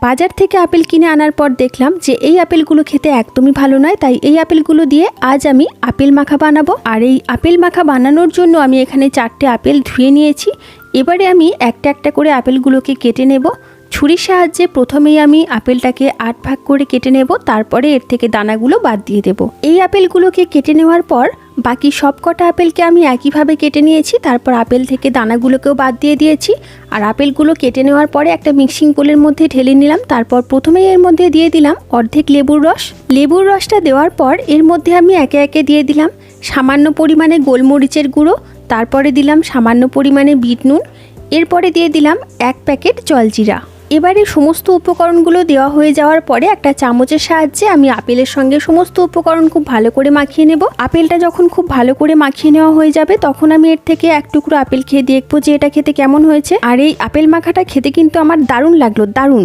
বাজার থেকে আপেল কিনে আনার পর দেখলাম যে এই আপেলগুলো খেতে একদমই ভালো নয়, তাই এই আপেলগুলো দিয়ে আজ আমি আপেল মাখা বানাবো। আর এই আপেল মাখা বানানোর জন্য আমি এখানে 4টে আপেল ধুয়ে নিয়েছি। এবারে আমি একটা একটা করে আপেলগুলোকে কেটে নেব। ছুরির সাহায্যে প্রথমেই আমি আপেলটাকে 8 ভাগ করে কেটে নেব, তারপরে এর থেকে দানাগুলো বাদ দিয়ে দেব। এই আপেলগুলোকে কেটে নেওয়ার পর বাকি সব কটা আপেলকে আমি একইভাবে কেটে নিয়েছি। তারপর আপেল থেকে দানাগুলোকেও বাদ দিয়ে দিয়েছি। আর আপেলগুলো কেটে নেওয়ার পরে একটা মিক্সিং বোলের মধ্যে ঢেলে নিলাম। তারপর প্রথমেই এর মধ্যে দিয়ে দিলাম অর্ধেক লেবুর রস। লেবুর রসটা দেওয়ার পর এর মধ্যে আমি একে একে দিয়ে দিলাম সামান্য পরিমাণে গোলমরিচের গুঁড়ো, তারপরে দিলাম সামান্য পরিমাণে বিট নুন, এরপরে দিয়ে দিলাম 1 প্যাকেট জলজিরা। এবারে সমস্ত উপকরণগুলো দেওয়া হয়ে যাওয়ার পরে একটা চামচের সাহায্যে আমি আপেলের সঙ্গে সমস্ত উপকরণ খুব ভালো করে মাখিয়ে নেব। আপেলটা যখন খুব ভালো করে মাখিয়ে নেওয়া হয়ে যাবে তখন আমি এর থেকে এক টুকরো আপেল খেয়ে দেখবো যে এটা খেতে কেমন হয়েছে। আর এই আপেল মাখাটা খেতে কিন্তু আমার দারুণ লাগলো, দারুণ।